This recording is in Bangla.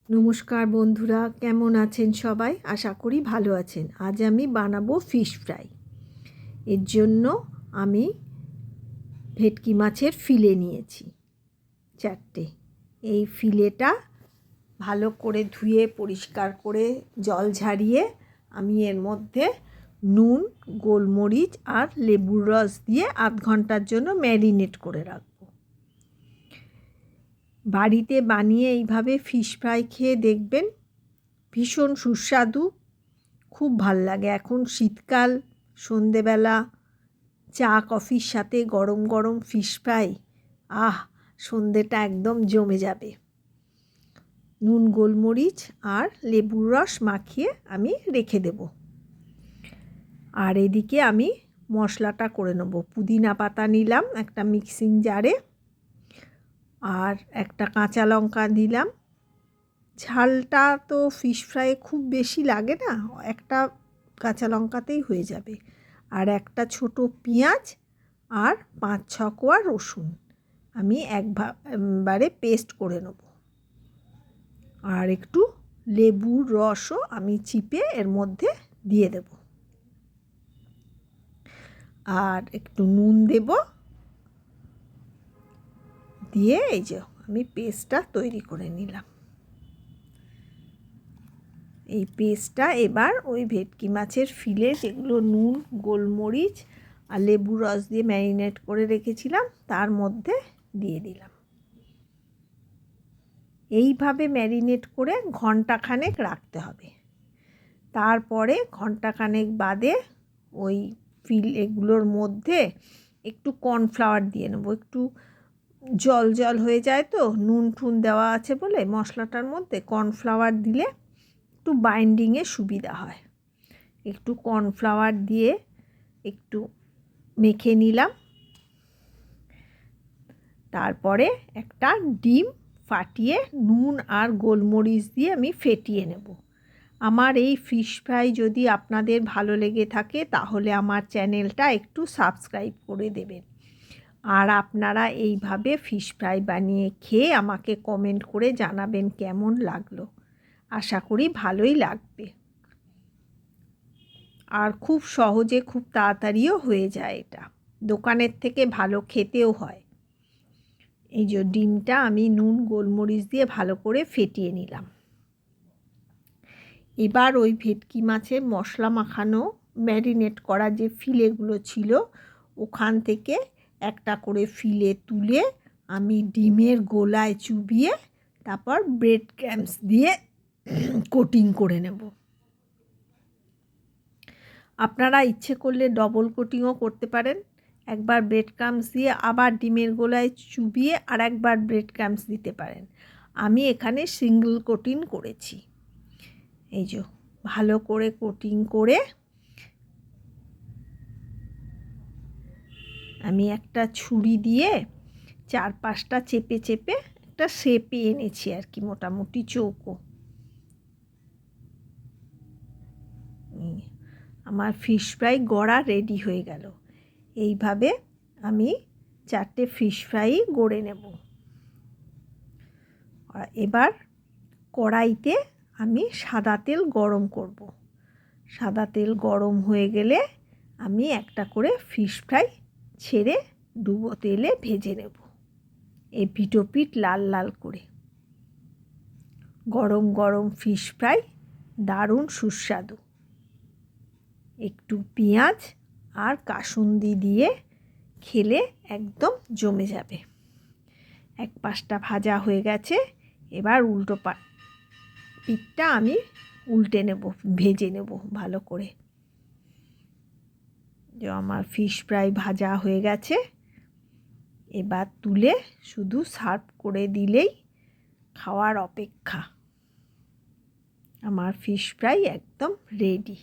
নমস্কার বন্ধুরা, কেমন আছেন সবাই? আশা করি ভালো আছেন। আজ আমি বানাবো ফিশ ফ্রাই। এর জন্য আমি ভেটকি মাছের ফিলে নিয়েছি 4টে। এই ফিলেটা ভালো করে ধুয়ে পরিষ্কার করে জল ঝারিয়ে আমি এর মধ্যে নুন, গোলমরিচ আর লেবুর রস দিয়ে আধ ঘন্টার জন্য ম্যারিনেট করে রাখবো। বাড়িতে বানিয়ে এইভাবে ফিশ ফ্রাই খেয়ে দেখবেন, ভীষণ সুস্বাদু, খুব ভাল লাগে। এখন শীতকাল, সন্ধেবেলা চা কফির সাথে গরম গরম ফিশ ফ্রাই, সন্ধেটা একদম জমে যাবে। নুন, গোলমরিচ আর লেবুর রস মাখিয়ে আমি রেখে দেব। আর এদিকে আমি মশলাটা করে নেব। পুদিনা পাতা নিলাম একটা মিক্সিং জারে, আর একটা কাঁচা লঙ্কা দিলাম। ঝালটা তো ফিশ ফ্রাইয়ে খুব বেশি লাগে না, একটা কাঁচা লঙ্কাতেই হয়ে যাবে। আর একটা ছোট পেঁয়াজ আর 5-6 কোয়া রসুন আমি একবারে পেস্ট করে নেব। আর একটু লেবুর রসও আমি চিপে এর মধ্যে দিয়ে দেব। আর একটু নুন দেব, দিয়ে এই যে আমি পেস্টটা তৈরি করে নিলাম। এই পেস্টটা এবার ওই ভেটকি মাছের ফিলে, যেগুলো নুন, গোলমরিচ আর লেবুর রস দিয়ে ম্যারিনেট করে রেখেছিলাম, তার মধ্যে দিয়ে দিলাম। এইভাবে ম্যারিনেট করে ঘন্টাখানেক রাখতে হবে। তারপরে ঘন্টাখানেক বাদে ওই এগুলোর মধ্যে একটু কর্নফ্লাওয়ার দিয়ে নেবো। একটু জল জল হয়ে যায় তো, নুন টুন দেওয়া আছে বলে মশলাটার মধ্যে, কর্নফ্লাওয়ার দিলে একটু বাইন্ডিংয়ে সুবিধা হয়। একটু কর্নফ্লাওয়ার দিয়ে একটু মেখে নিলাম। তারপরে একটা ডিম ফাটিয়ে নুন আর গোলমরিচ দিয়ে আমি ফেটিয়ে নেব। আমার এই ফিশ ফ্রাই যদি আপনাদের ভালো লেগে থাকে তাহলে আমার চ্যানেলটা একটু সাবস্ক্রাইব করে দেবেন। আর আপনারা এইভাবে ফিশ ফ্রাই বানিয়ে খেয়ে আমাকে কমেন্ট করে জানাবেন কেমন লাগলো। আশা করি ভালোই লাগবে। আর খুব সহজে, খুব তাড়াতাড়িও হয়ে যায়। এটা দোকানের থেকে ভালো খেতেও হয়। এই যে ডিমটা আমি নুন গোলমরিচ দিয়ে ভালো করে ফেটিয়ে নিলাম। এবার ওই ভেটকি মাছের মশলা মাখানো ম্যারিনেট করা যে ফিলেগুলো ছিল, ওখান থেকে একটা করে ফিলে তুলে আমি ডিমের গোলায় চুবিয়ে তারপর ব্রেড ক্রাম্বস দিয়ে কোটিং করে নেব। আপনারা ইচ্ছে করলে ডবল কোটিংও করতে পারেন। একবার ব্রেড ক্রাম্বস দিয়ে আবার ডিমের গোলায় চুবিয়ে আর একবার ব্রেড ক্রাম্বস দিতে পারেন। আমি এখানে সিঙ্গল কোটিং করেছি। এই যে ভালো করে কোটিং করে আমি একটা ছুরি দিয়ে 4-5টা চেপে চেপে একটা শেপে এনেছি আর কি, মোটামুটি চৌকো। আমার ফিশ ফ্রাই গড়া রেডি হয়ে গেল। এইভাবে আমি 4টে ফিশ ফ্রাই গড়ে নেব। এবার কড়াইতে আমি সাদা তেল গরম করব। সাদা তেল গরম হয়ে গেলে আমি একটা করে ফিশ ফ্রাই ছেড়ে ডুবো তেলে ভেজে নেব, এপিঠ ওপিঠ লাল লাল করে। গরম গরম ফিশ ফ্রাই দারুণ সুস্বাদু। একটু পেঁয়াজ আর কাসুন্দি দিয়ে খেলে একদম জমে যাবে। এক পাশটা ভাজা হয়ে গেছে, এবার উল্টো পিঠটা আমি উল্টে নেব, ভেজে নেব ভালো করে। যে আমার ফিশ ফ্রাই ভাজা হয়ে গেছে, এবার তুলে শুধু সার্ভ করে দিলেই খাওয়ার অপেক্ষা। আমার ফিশ ফ্রাই একদম রেডি।